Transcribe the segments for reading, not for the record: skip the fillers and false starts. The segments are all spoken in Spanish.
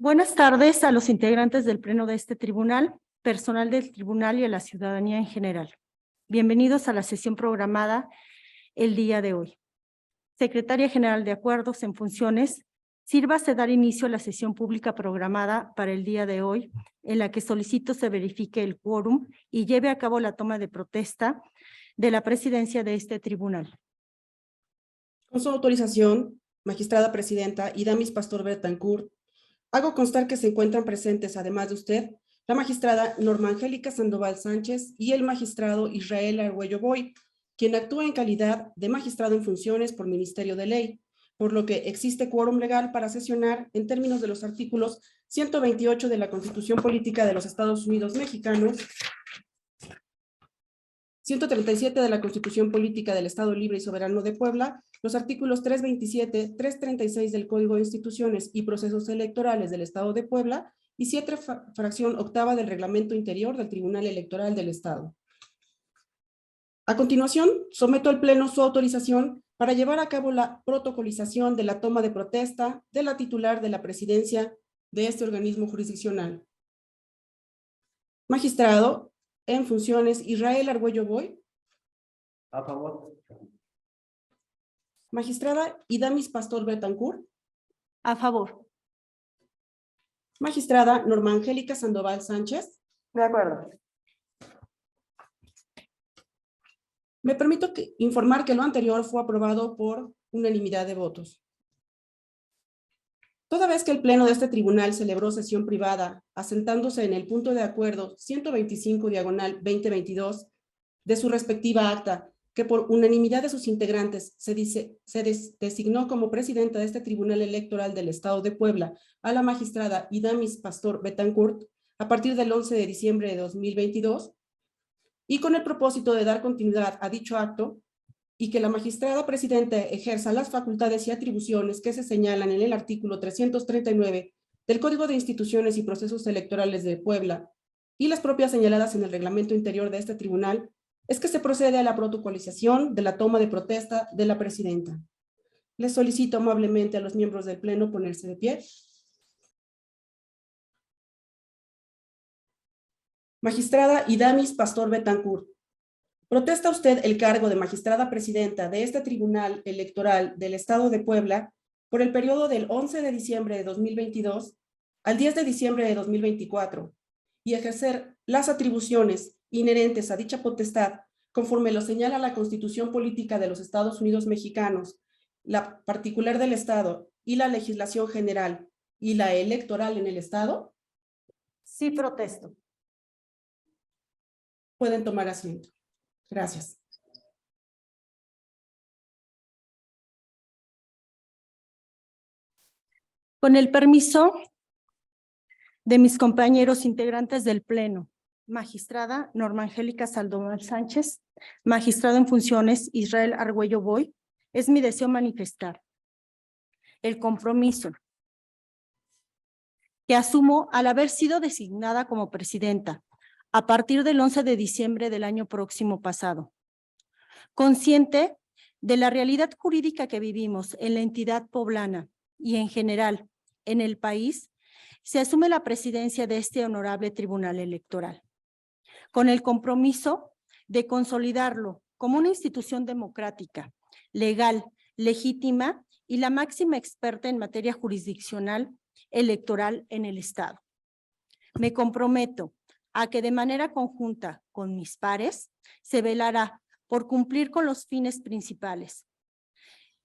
Buenas tardes a los integrantes del Pleno de este tribunal, personal del tribunal y a la ciudadanía en general. Bienvenidos a la sesión programada el día de hoy. Secretaria General de Acuerdos en Funciones, sírvase dar inicio a la sesión pública programada para el día de hoy, en la que solicito se verifique el quórum y lleve a cabo la toma de protesta de la presidencia de este tribunal. Con su autorización, magistrada presidenta Idamis Pastor Betancourt, hago constar que se encuentran presentes, además de usted, la magistrada Norma Angélica Sandoval Sánchez y el magistrado Israel Argüello Boy, quien actúa en calidad de magistrado en funciones por Ministerio de Ley, por lo que existe quórum legal para sesionar en términos de los artículos 128 de la Constitución Política de los Estados Unidos Mexicanos, 137 de la Constitución Política del Estado Libre y Soberano de Puebla, los artículos 327, 336 del Código de Instituciones y Procesos Electorales del Estado de Puebla y 7 fracción octava del Reglamento Interior del Tribunal Electoral del Estado. A continuación, someto al Pleno su autorización para llevar a cabo la protocolización de la toma de protesta de la titular de la presidencia de este organismo jurisdiccional. Magistrado en funciones Israel Argüello Boy. A favor. Magistrada Idamis Pastor Betancourt. A favor. Magistrada Norma Angélica Sandoval Sánchez. De acuerdo. Me permito informar que lo anterior fue aprobado por unanimidad de votos. Toda vez que el Pleno de este tribunal celebró sesión privada, asentándose en el punto de acuerdo 125/2022 de su respectiva acta, que por unanimidad de sus integrantes se designó como presidenta de este Tribunal Electoral del Estado de Puebla a la magistrada Idamis Pastor Betancourt a partir del 11 de diciembre de 2022, y con el propósito de dar continuidad a dicho acto y que la magistrada presidenta ejerza las facultades y atribuciones que se señalan en el artículo 339 del Código de Instituciones y Procesos Electorales de Puebla y las propias señaladas en el reglamento interior de este tribunal, es que se procede a la protocolización de la toma de protesta de la presidenta. Les solicito amablemente a los miembros del Pleno ponerse de pie. Magistrada Idamis Pastor Betancourt, ¿protesta usted el cargo de magistrada presidenta de este Tribunal Electoral del Estado de Puebla por el periodo del 11 de diciembre de 2022 al 10 de diciembre de 2024 y ejercer las atribuciones inherentes a dicha potestad conforme lo señala la Constitución Política de los Estados Unidos Mexicanos, la particular del Estado y la legislación general y la electoral en el Estado? Sí, protesto. Pueden tomar asiento. Gracias. Con el permiso de mis compañeros integrantes del Pleno, magistrada Norma Angélica Sandoval Sánchez, magistrado en funciones Israel Argüello Boy, es mi deseo manifestar el compromiso que asumo al haber sido designada como presidenta a partir del 11 de diciembre del año próximo pasado. Consciente de la realidad jurídica que vivimos en la entidad poblana y en general en el país, se asume la presidencia de este honorable tribunal electoral, con el compromiso de consolidarlo como una institución democrática, legal, legítima y la máxima experta en materia jurisdiccional electoral en el Estado. Me comprometo a que de manera conjunta con mis pares se velará por cumplir con los fines principales,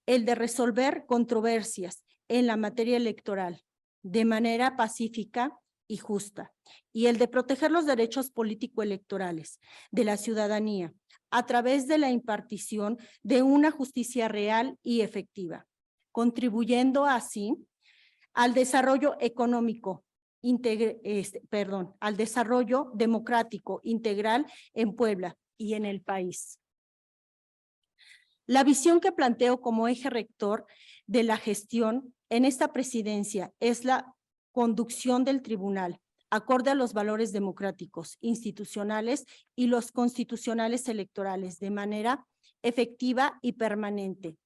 el de resolver controversias en la materia electoral de manera pacífica y justa, y el de proteger los derechos político-electorales de la ciudadanía a través de la impartición de una justicia real y efectiva, contribuyendo así al desarrollo económico, al desarrollo democrático integral en Puebla y en el país. La visión que planteo como eje rector de la gestión en esta presidencia es la conducción del tribunal, acorde a los valores democráticos, institucionales y los constitucionales electorales, de manera efectiva y permanente.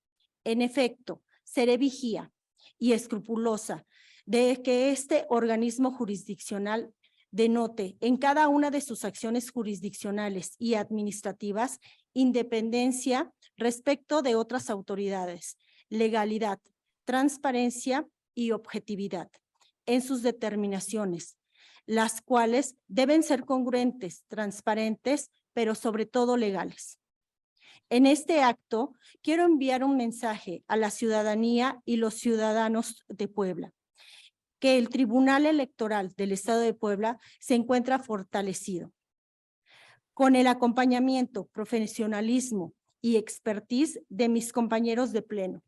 En efecto, seré vigía y escrupulosa de que este organismo jurisdiccional denote en cada una de sus acciones jurisdiccionales y administrativas independencia respecto de otras autoridades, legalidad, transparencia y objetividad en sus determinaciones, las cuales deben ser congruentes, transparentes, pero sobre todo legales. En este acto, quiero enviar un mensaje a la ciudadanía y los ciudadanos de Puebla, que el Tribunal Electoral del Estado de Puebla se encuentra fortalecido. Con el acompañamiento, profesionalismo y expertise de mis compañeros de pleno,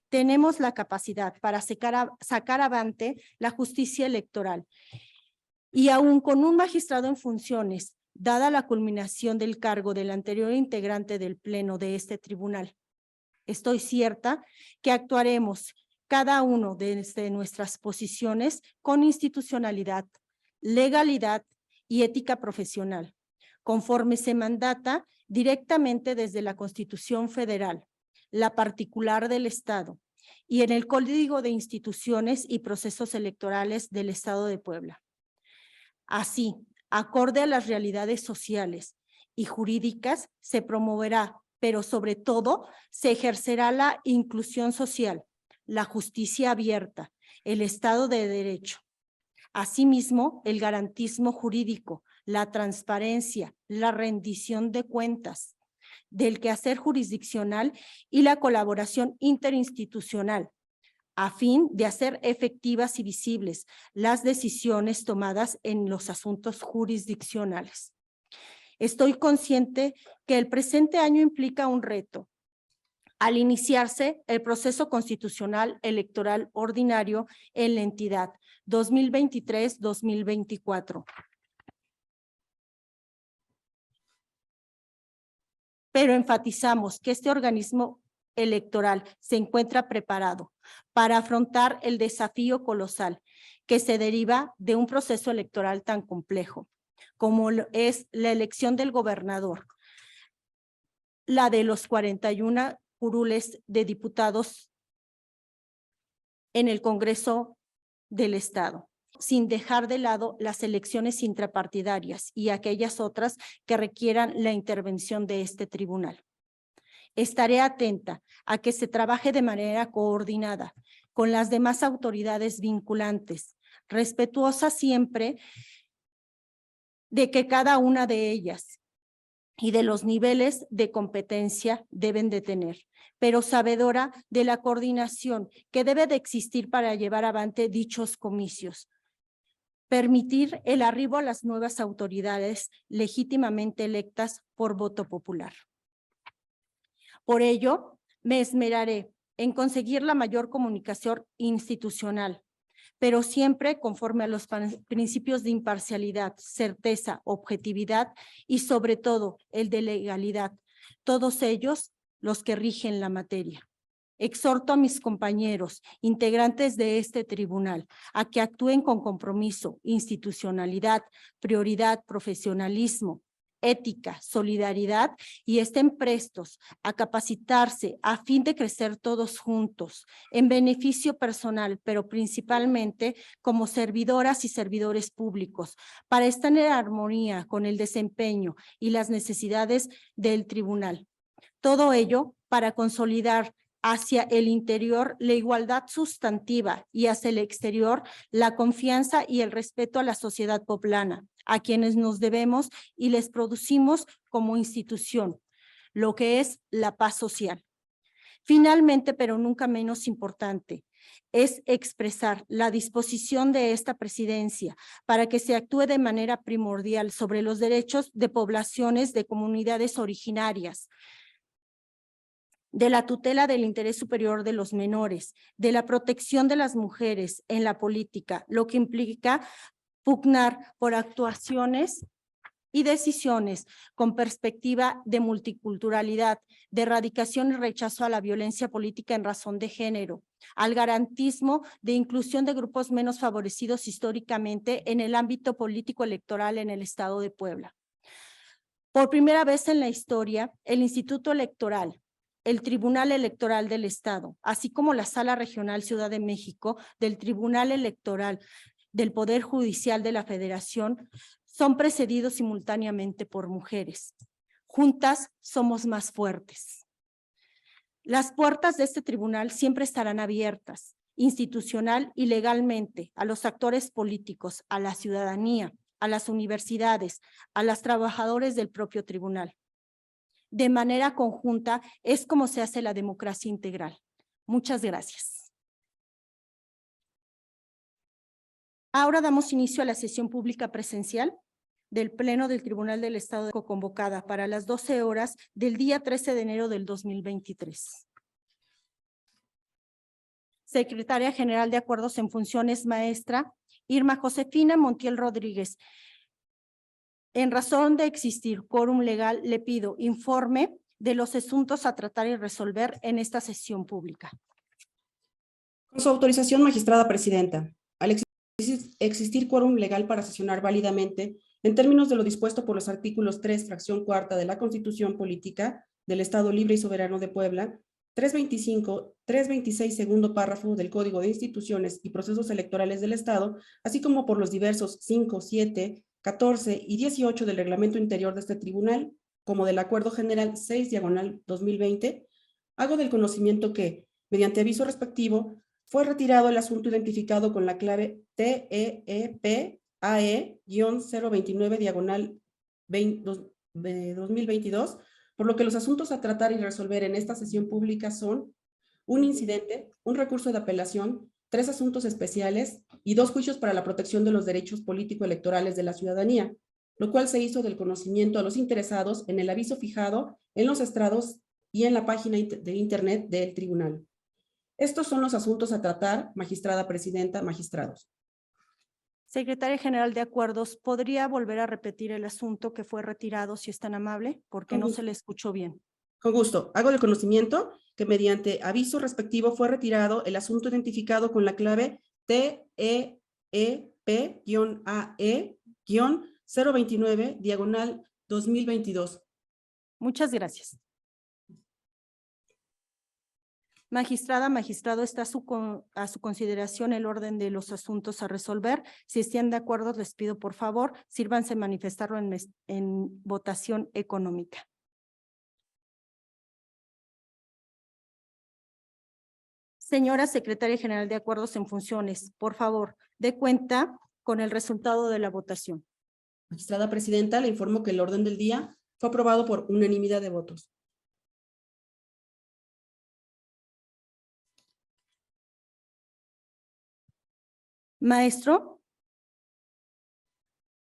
tenemos la capacidad para sacar avante la justicia electoral. Y aún con un magistrado en funciones, dada la culminación del cargo del anterior integrante del pleno de este tribunal, estoy cierta que actuaremos cada uno desde nuestras posiciones con institucionalidad, legalidad y ética profesional, conforme se mandata directamente desde la Constitución Federal, la particular del Estado y en el Código de Instituciones y Procesos Electorales del Estado de Puebla. Así, acorde a las realidades sociales y jurídicas, se promoverá, pero sobre todo se ejercerá la inclusión social, la justicia abierta, el Estado de Derecho. Asimismo, el garantismo jurídico, la transparencia, la rendición de cuentas del quehacer jurisdiccional y la colaboración interinstitucional, a fin de hacer efectivas y visibles las decisiones tomadas en los asuntos jurisdiccionales. Estoy consciente que el presente año implica un reto. Al iniciarse el proceso constitucional electoral ordinario en la entidad 2023-2024. Pero enfatizamos que este organismo electoral se encuentra preparado para afrontar el desafío colosal que se deriva de un proceso electoral tan complejo como es la elección del gobernador, la de los 41 curules de diputados en el Congreso del Estado, sin dejar de lado las elecciones intrapartidarias y aquellas otras que requieran la intervención de este tribunal. Estaré atenta a que se trabaje de manera coordinada con las demás autoridades vinculantes, respetuosa siempre de que cada una de ellas y de los niveles de competencia deben de tener, pero sabedora de la coordinación que debe de existir para llevar avante dichos comicios. Permitir el arribo a las nuevas autoridades legítimamente electas por voto popular. Por ello, me esmeraré en conseguir la mayor comunicación institucional, pero siempre conforme a los principios de imparcialidad, certeza, objetividad y sobre todo el de legalidad, todos ellos los que rigen la materia. Exhorto a mis compañeros, integrantes de este tribunal, a que actúen con compromiso, institucionalidad, prioridad, profesionalismo, ética, solidaridad y estén prestos a capacitarse a fin de crecer todos juntos en beneficio personal, pero principalmente como servidoras y servidores públicos para estar en armonía con el desempeño y las necesidades del tribunal. Todo ello para consolidar hacia el interior la igualdad sustantiva y hacia el exterior la confianza y el respeto a la sociedad poblana, a quienes nos debemos y les producimos como institución, lo que es la paz social. Finalmente, pero nunca menos importante, es expresar la disposición de esta presidencia para que se actúe de manera primordial sobre los derechos de poblaciones de comunidades originarias, de la tutela del interés superior de los menores, de la protección de las mujeres en la política, lo que implica pugnar por actuaciones y decisiones con perspectiva de multiculturalidad, de erradicación y rechazo a la violencia política en razón de género, al garantismo de inclusión de grupos menos favorecidos históricamente en el ámbito político electoral en el Estado de Puebla. Por primera vez en la historia, el Instituto Electoral, el Tribunal Electoral del Estado, así como la Sala Regional Ciudad de México del Tribunal Electoral del Poder Judicial de la Federación, son precedidos simultáneamente por mujeres. Juntas somos más fuertes. Las puertas de este tribunal siempre estarán abiertas, institucional y legalmente, a los actores políticos, a la ciudadanía, a las universidades, a los trabajadores del propio tribunal. De manera conjunta es como se hace la democracia integral. Muchas gracias. Ahora damos inicio a la sesión pública presencial del Pleno del Tribunal del Estado convocada para las 12 horas del día 13 de enero del 2023. Secretaria General de Acuerdos en Funciones, maestra Irma Josefina Montiel Rodríguez. En razón de existir quórum legal, le pido informe de los asuntos a tratar y resolver en esta sesión pública. Con su autorización, magistrada presidenta, al existir quórum legal para sesionar válidamente, en términos de lo dispuesto por los artículos 3, fracción cuarta de la Constitución Política del Estado Libre y Soberano de Puebla, 325, 326, segundo párrafo del Código de Instituciones y Procesos Electorales del Estado, así como por los diversos 5, 7, 14 y 18 del Reglamento Interior de este Tribunal, como del Acuerdo General 6/2020, hago del conocimiento que, mediante aviso respectivo, fue retirado el asunto identificado con la clave TEEPAE-029/2022, por lo que los asuntos a tratar y resolver en esta sesión pública son un incidente, un recurso de apelación, 3 asuntos especiales y 2 juicios para la protección de los derechos político-electorales de la ciudadanía, lo cual se hizo del conocimiento a los interesados en el aviso fijado en los estrados y en la página de internet del tribunal. Estos son los asuntos a tratar, magistrada presidenta, magistrados. Secretaria General de Acuerdos, ¿podría volver a repetir el asunto que fue retirado, si es tan amable? Porque no se le escuchó bien. Con gusto. Hago del conocimiento que mediante aviso respectivo fue retirado el asunto identificado con la clave TEEP-AE-029/2022. Muchas gracias. Magistrada, magistrado, está a su consideración el orden de los asuntos a resolver. Si están de acuerdo, les pido por favor, sírvanse manifestarlo en votación económica. Señora Secretaria General de Acuerdos en Funciones, por favor, dé cuenta con el resultado de la votación. Magistrada presidenta, le informo que el orden del día fue aprobado por unanimidad de votos. Maestro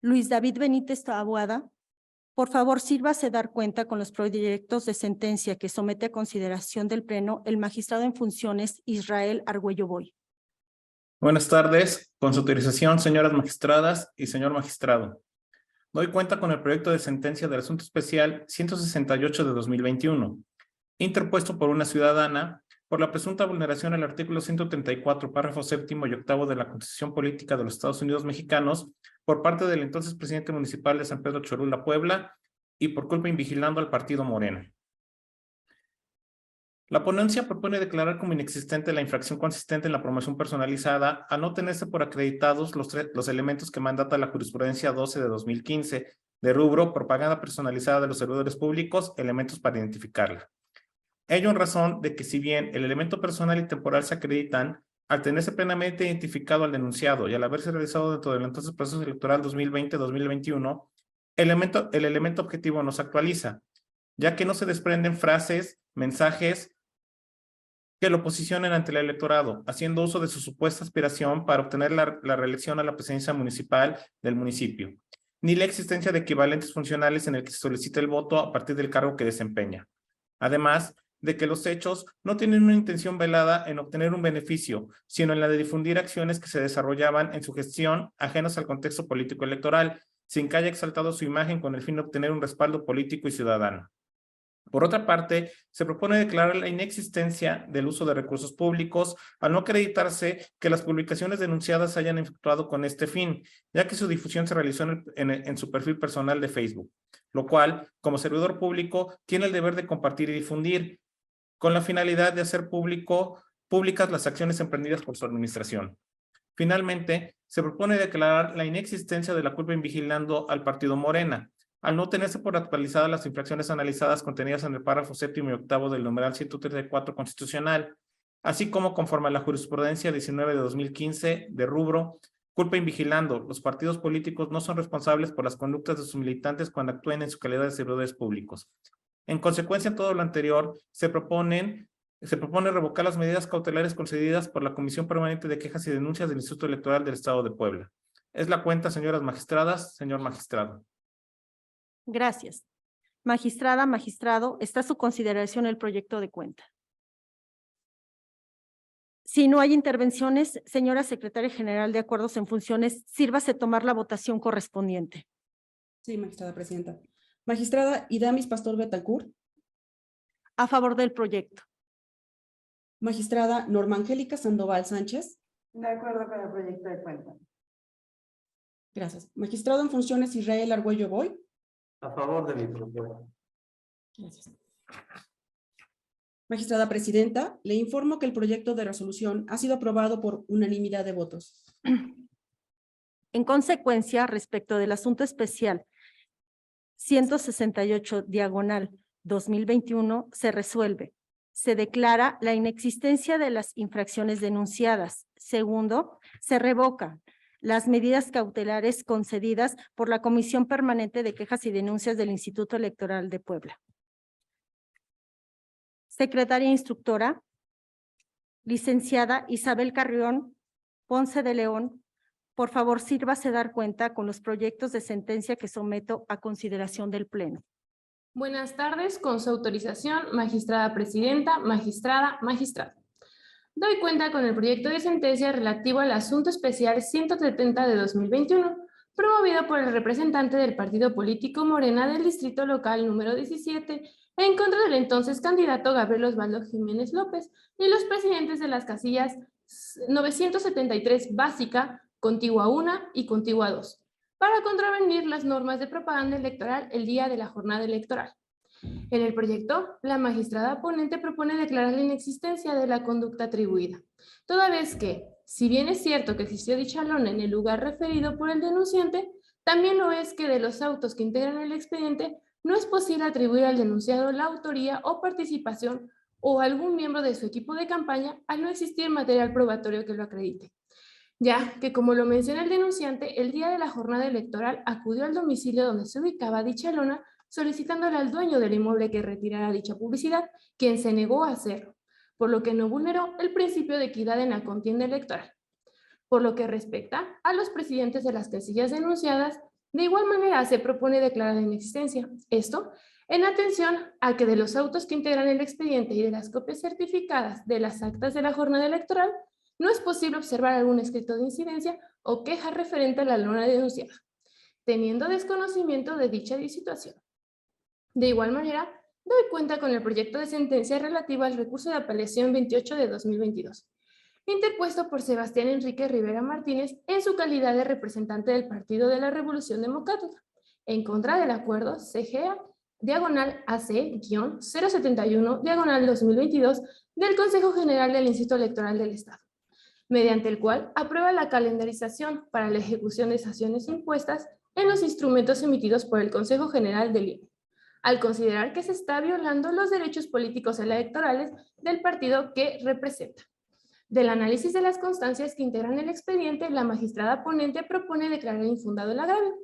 Luis David Benítez Taboada, por favor, sírvase dar cuenta con los proyectos de sentencia que somete a consideración del Pleno el magistrado en funciones Israel Argüello Boy. Buenas tardes. Con su autorización, señoras magistradas y señor magistrado. Doy cuenta con el proyecto de sentencia del asunto especial 168 de 2021, interpuesto por una ciudadana por la presunta vulneración al artículo 134, párrafo séptimo y octavo de la Constitución Política de los Estados Unidos Mexicanos por parte del entonces presidente municipal de San Pedro Cholula, Puebla, y por culpa invigilando al partido Morena. La ponencia propone declarar como inexistente la infracción consistente en la promoción personalizada al no tenerse por acreditados los elementos que mandata la jurisprudencia 12 de 2015 de rubro propaganda personalizada de los servidores públicos, elementos para identificarla. Ello en razón de que si bien el elemento personal y temporal se acreditan, al tenerse plenamente identificado al denunciado y al haberse realizado dentro del entonces proceso electoral 2020-2021, el elemento objetivo no se actualiza, ya que no se desprenden frases, mensajes que lo posicionen ante el electorado, haciendo uso de su supuesta aspiración para obtener la reelección a la presidencia municipal del municipio, ni la existencia de equivalentes funcionales en el que se solicita el voto a partir del cargo que desempeña. Además de que los hechos no tienen una intención velada en obtener un beneficio, sino en la de difundir acciones que se desarrollaban en su gestión ajenas al contexto político electoral, sin que haya exaltado su imagen con el fin de obtener un respaldo político y ciudadano. Por otra parte, se propone declarar la inexistencia del uso de recursos públicos al no acreditarse que las publicaciones denunciadas se hayan efectuado con este fin, ya que su difusión se realizó en su perfil personal de Facebook, lo cual, como servidor público, tiene el deber de compartir y difundir. con la finalidad de hacer públicas las acciones emprendidas por su administración. Finalmente, se propone declarar la inexistencia de la culpa invigilando al partido Morena, al no tenerse por actualizadas las infracciones analizadas contenidas en el párrafo 7º y 8º del numeral 134 constitucional, así como conforme a la jurisprudencia 19 de 2015 de rubro, culpa invigilando. Los partidos políticos no son responsables por las conductas de sus militantes cuando actúen en su calidad de servidores públicos. En consecuencia de todo lo anterior, se propone revocar las medidas cautelares concedidas por la Comisión Permanente de Quejas y Denuncias del Instituto Electoral del Estado de Puebla. Es la cuenta, señoras magistradas, señor magistrado. Gracias. Magistrada, magistrado, está a su consideración el proyecto de cuenta. Si no hay intervenciones, señora Secretaria General de Acuerdos en Funciones, sírvase tomar la votación correspondiente. Sí, magistrada presidenta. Magistrada Idamis Pastor Betancourt. A favor del proyecto. Magistrada Norma Angélica Sandoval Sánchez. De acuerdo con el proyecto de cuenta. Gracias. Magistrado en funciones Israel Argüello Boy. A favor de mi propuesta. Gracias. Magistrada presidenta, le informo que el proyecto de resolución ha sido aprobado por unanimidad de votos. En consecuencia, respecto del asunto especial 168/2021, se resuelve. Se declara la inexistencia de las infracciones denunciadas. Segundo, se revoca las medidas cautelares concedidas por la Comisión Permanente de Quejas y Denuncias del Instituto Electoral de Puebla. Secretaria Instructora, licenciada Isabel Carrión Ponce de León, por favor, sírvase dar cuenta con los proyectos de sentencia que someto a consideración del Pleno. Buenas tardes, con su autorización, magistrada presidenta, magistrada, magistrado. Doy cuenta con el proyecto de sentencia relativo al asunto especial 170 de 2021, promovido por el representante del partido político Morena del distrito local número 17, en contra del entonces candidato Gabriel Osvaldo Jiménez López y los presidentes de las casillas 973 básica, contigua 1 y contigua 2, para contravenir las normas de propaganda electoral el día de la jornada electoral. En el proyecto, la magistrada ponente propone declarar la inexistencia de la conducta atribuida, toda vez que, si bien es cierto que existió dicha lona en el lugar referido por el denunciante, también lo es que de los autos que integran el expediente no es posible atribuir al denunciado la autoría o participación o algún miembro de su equipo de campaña al no existir material probatorio que lo acredite, ya que, como lo menciona el denunciante, el día de la jornada electoral acudió al domicilio donde se ubicaba dicha lona solicitándole al dueño del inmueble que retirara dicha publicidad, quien se negó a hacerlo, por lo que no vulneró el principio de equidad en la contienda electoral. Por lo que respecta a los presidentes de las casillas denunciadas, de igual manera se propone declarar la inexistencia. Esto en atención a que de los autos que integran el expediente y de las copias certificadas de las actas de la jornada electoral, no es posible observar algún escrito de incidencia o queja referente a la lona denunciada, teniendo desconocimiento de dicha situación. De igual manera, doy cuenta con el proyecto de sentencia relativo al recurso de apelación 28 de 2022, interpuesto por Sebastián Enrique Rivera Martínez en su calidad de representante del Partido de la Revolución Democrática, en contra del acuerdo CGA/AC-071/2022 del Consejo General del Instituto Electoral del Estado, mediante el cual aprueba la calendarización para la ejecución de sanciones impuestas en los instrumentos emitidos por el Consejo General del INE, al considerar que se está violando los derechos políticos electorales del partido que representa. Del análisis de las constancias que integran el expediente, la magistrada ponente propone declarar infundado el agravio,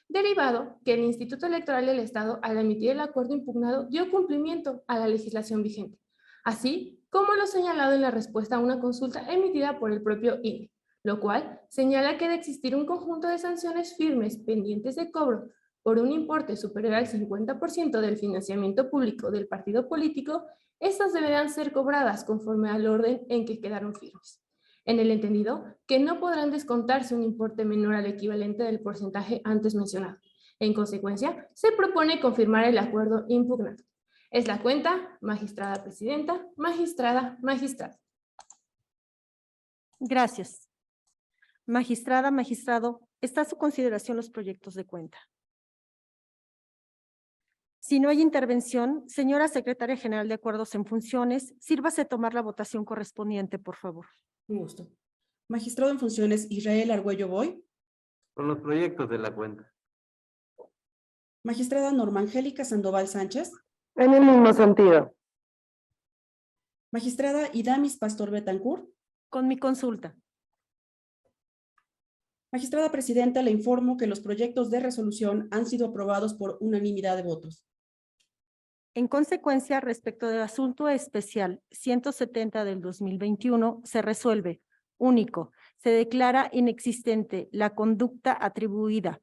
derivado que el Instituto Electoral del Estado, al emitir el acuerdo impugnado, dio cumplimiento a la legislación vigente, así como lo señalado en la respuesta a una consulta emitida por el propio INE, lo cual señala que de existir un conjunto de sanciones firmes pendientes de cobro por un importe superior al 50% del financiamiento público del partido político, estas deberán ser cobradas conforme al orden en que quedaron firmes, en el entendido que no podrán descontarse un importe menor al equivalente del porcentaje antes mencionado. En consecuencia, se propone confirmar el acuerdo impugnado. Es la cuenta, magistrada presidenta, magistrada, magistrado. Gracias. Magistrada, magistrado, está a su consideración los proyectos de cuenta. Si no hay intervención, señora Secretaria General de Acuerdos en Funciones, sírvase tomar la votación correspondiente, por favor. Un gusto. Magistrado en funciones Israel Argüello Boy. Con los proyectos de la cuenta. Magistrada Norma Angélica Sandoval Sánchez. En el mismo sentido. Magistrada Idamis Pastor Betancourt. Con mi consulta. Magistrada Presidenta, le informo que los proyectos de resolución han sido aprobados por unanimidad de votos. En consecuencia, respecto del asunto especial 170 del 2021, se resuelve, único, se declara inexistente la conducta atribuida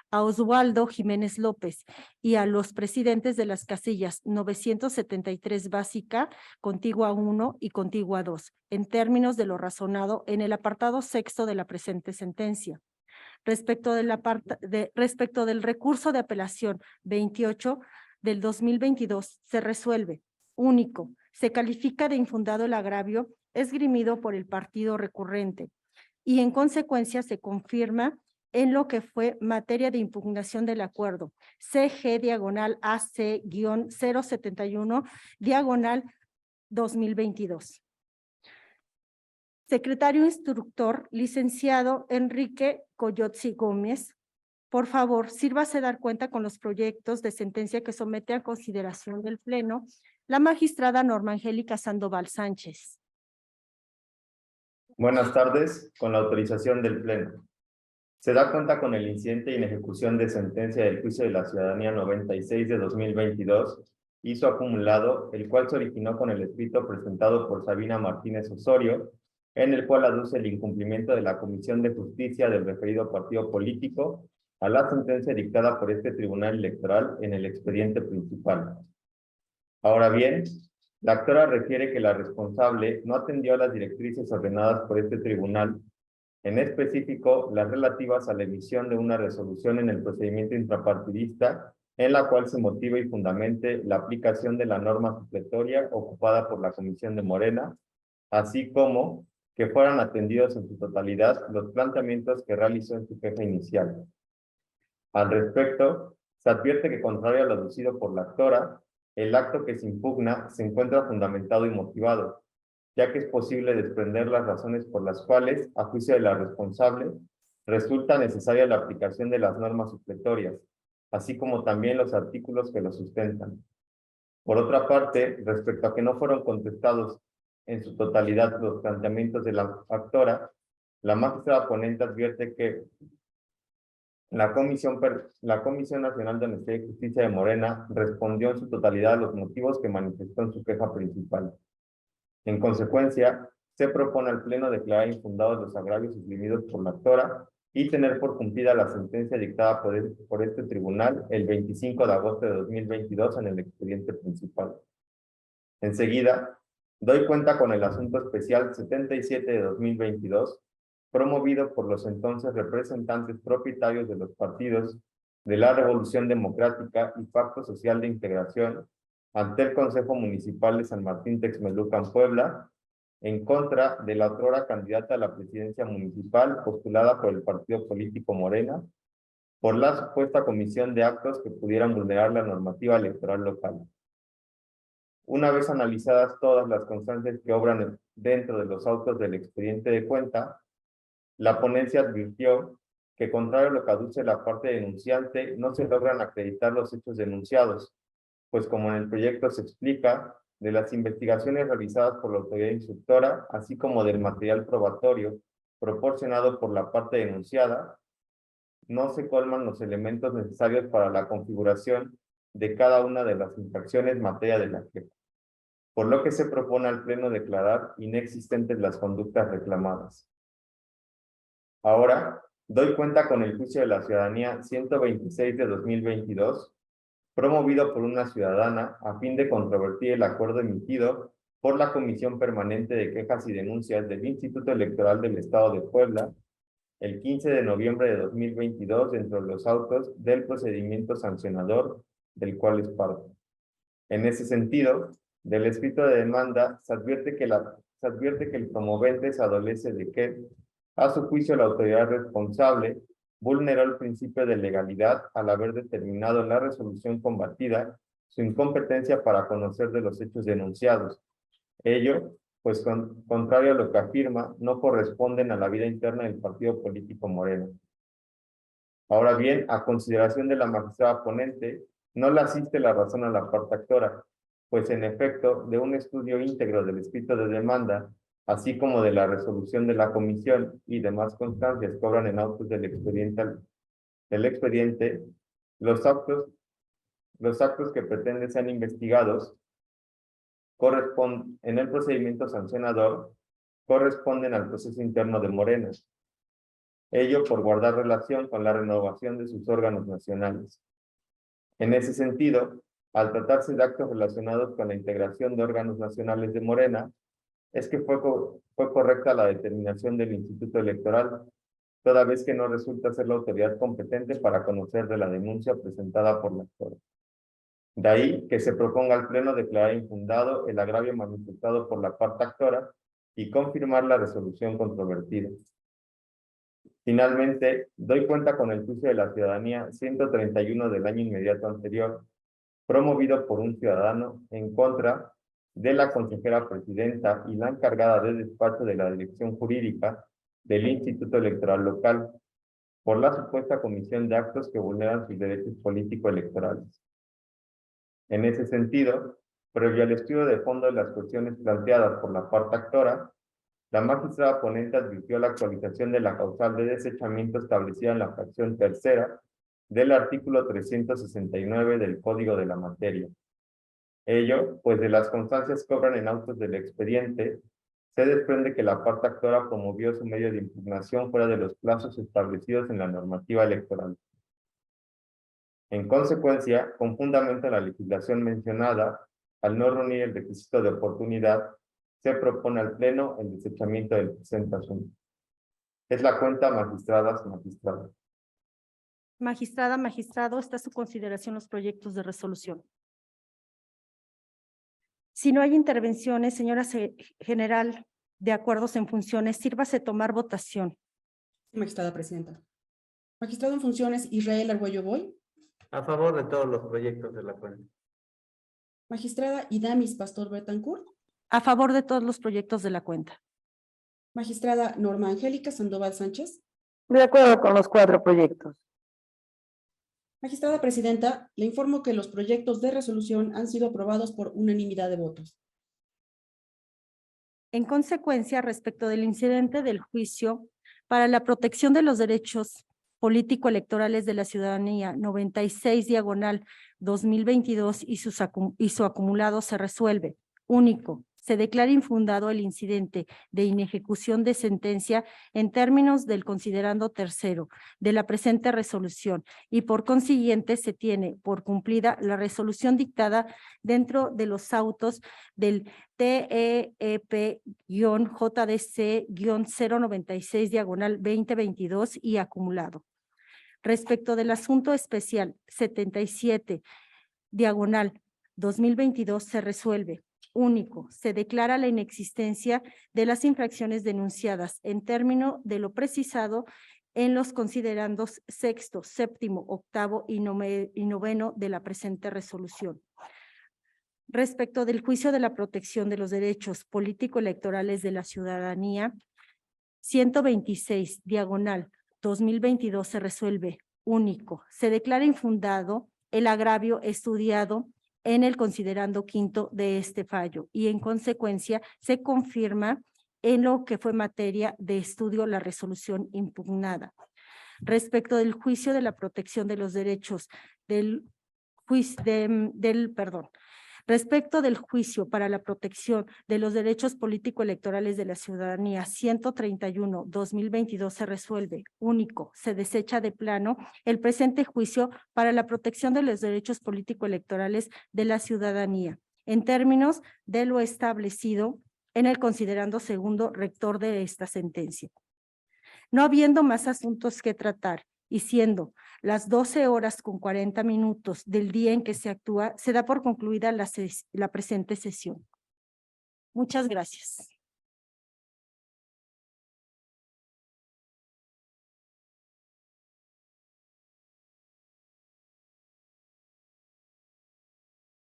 a Oswaldo Jiménez López y a los presidentes de las casillas 973 básica, contigua 1 y contigua 2, en términos de lo razonado en el apartado sexto de la presente sentencia. Respecto del recurso de apelación 28 del 2022, se resuelve, único, se califica de infundado el agravio esgrimido por el partido recurrente y en consecuencia se confirma en lo que fue materia de impugnación del acuerdo CG-AC-071-2022. Secretario Instructor, licenciado Enrique Coyotzi Gómez, por favor, sírvase dar cuenta con los proyectos de sentencia que somete a consideración del Pleno la magistrada Norma Angélica Sandoval Sánchez. Buenas tardes, con la autorización del Pleno. Se da cuenta con el incidente de inejecución de sentencia del Juicio de la Ciudadanía 96 de 2022 y su acumulado, el cual se originó con el escrito presentado por Sabina Martínez Osorio, en el cual aduce el incumplimiento de la Comisión de Justicia del referido partido político a la sentencia dictada por este Tribunal Electoral en el expediente principal. Ahora bien, la actora refiere que la responsable no atendió a las directrices ordenadas por este tribunal, en específico las relativas a la emisión de una resolución en el procedimiento intrapartidista en la cual se motiva y fundamente la aplicación de la norma supletoria ocupada por la Comisión de Morena, así como que fueran atendidos en su totalidad los planteamientos que realizó en su queja inicial. Al respecto, se advierte que, contrario a lo aducido por la actora, el acto que se impugna se encuentra fundamentado y motivado, ya que es posible desprender las razones por las cuales, a juicio de la responsable, resulta necesaria la aplicación de las normas supletorias, así como también los artículos que lo sustentan. Por otra parte, respecto a que no fueron contestados en su totalidad los planteamientos de la actora, la magistrada ponente advierte que la Comisión Nacional de Honestidad y Justicia de Morena respondió en su totalidad a los motivos que manifestó en su queja principal. En consecuencia, se propone al Pleno declarar infundados los agravios esgrimidos por la actora y tener por cumplida la sentencia dictada por este tribunal el 25 de agosto de 2022 en el expediente principal. Enseguida, doy cuenta con el asunto especial 77 de 2022, promovido por los entonces representantes propietarios de los partidos de la Revolución Democrática y Pacto Social de Integración ante el Consejo Municipal de San Martín Texmelucan, Puebla, en contra de la otrora candidata a la presidencia municipal postulada por el partido político Morena, por la supuesta comisión de actos que pudieran vulnerar la normativa electoral local. Una vez analizadas todas las constancias que obran dentro de los autos del expediente de cuenta, la ponencia advirtió que, contrario a lo que aduce la parte denunciante, no se logran acreditar los hechos denunciados, pues como en el proyecto se explica, de las investigaciones realizadas por la autoridad instructora, así como del material probatorio proporcionado por la parte denunciada, no se colman los elementos necesarios para la configuración de cada una de las infracciones en materia de la queja, por lo que se propone al Pleno declarar inexistentes las conductas reclamadas. Ahora, doy cuenta con el Juicio de la Ciudadanía 126 de 2022, promovido por una ciudadana a fin de controvertir el acuerdo emitido por la Comisión Permanente de Quejas y Denuncias del Instituto Electoral del Estado de Puebla, el 15 de noviembre de 2022, dentro de los autos del procedimiento sancionador del cual es parte. En ese sentido, del escrito de demanda, se advierte que el promovente se adolece de que, a su juicio, la autoridad responsable vulneró el principio de legalidad al haber determinado la resolución combatida su incompetencia para conocer de los hechos denunciados. Ello, pues contrario a lo que afirma, no corresponden a la vida interna del partido político Morena. Ahora bien, a consideración de la magistrada ponente, no le asiste la razón a la parte actora, pues en efecto, de un estudio íntegro del escrito de demanda, así como de la resolución de la comisión y demás constancias que obran en autos del expediente, los actos que pretenden sean investigados corresponden, en el procedimiento sancionador, corresponden al proceso interno de Morena. Ello por guardar relación con la renovación de sus órganos nacionales. En ese sentido, al tratarse de actos relacionados con la integración de órganos nacionales de Morena, es que fue correcta la determinación del Instituto Electoral, toda vez que no resulta ser la autoridad competente para conocer de la denuncia presentada por la actora. De ahí que se proponga al Pleno declarar infundado el agravio manifestado por la parte actora y confirmar la resolución controvertida. Finalmente, doy cuenta con el juicio de la ciudadanía 131 del año inmediato anterior, promovido por un ciudadano en contra de la consejera presidenta y la encargada de despacho de la dirección jurídica del Instituto Electoral Local, por la supuesta comisión de actos que vulneran sus derechos político-electorales. En ese sentido, previo al estudio de fondo de las cuestiones planteadas por la parte actora, la magistrada ponente advirtió la actualización de la causal de desechamiento establecida en la fracción tercera del artículo 369 del Código de la Materia. Ello, pues de las constancias que obran en autos del expediente, se desprende que la parte actora promovió su medio de impugnación fuera de los plazos establecidos en la normativa electoral. En consecuencia, con fundamento en la legislación mencionada, al no reunir el requisito de oportunidad, se propone al Pleno el desechamiento del presente asunto. Es la cuenta, magistradas, magistrados. Magistrada, magistrado, está a su consideración los proyectos de resolución. Si no hay intervenciones, señora general de acuerdos en funciones, sírvase tomar votación. Magistrada presidenta. Magistrado en funciones Israel Argüello Boy. A favor de todos los proyectos de la cuenta. Magistrada Idamis Pastor Betancourt. A favor de todos los proyectos de la cuenta. Magistrada Norma Angélica Sandoval Sánchez. De acuerdo con los 4 proyectos. Magistrada presidenta, le informo que los proyectos de resolución han sido aprobados por unanimidad de votos. En consecuencia, respecto del incidente del juicio para la protección de los derechos político-electorales de la ciudadanía 96/2022 y su acumulado se resuelve. Único, se declara infundado el incidente de inejecución de sentencia en términos del considerando tercero de la presente resolución y por consiguiente se tiene por cumplida la resolución dictada dentro de los autos del TEP-JDC-096/2022 y acumulado. Respecto del asunto especial 77/2022 se resuelve. Único, se declara la inexistencia de las infracciones denunciadas en término de lo precisado en los considerandos sexto, séptimo, octavo y noveno de la presente resolución. Respecto del juicio de la protección de los derechos político-electorales de la ciudadanía, 126/2022 se resuelve. Único, se declara infundado el agravio estudiado en el considerando quinto de este fallo y en consecuencia se confirma en lo que fue materia de estudio la resolución impugnada. Respecto del juicio de la protección de los derechos respecto del juicio para la protección de los derechos político-electorales de la ciudadanía 131/2022 se resuelve. Único, se desecha de plano el presente juicio para la protección de los derechos político-electorales de la ciudadanía en términos de lo establecido en el considerando segundo rector de esta sentencia. No habiendo más asuntos que tratar y siendo las 12:40 del día en que se actúa, se da por concluida la presente sesión. Muchas gracias.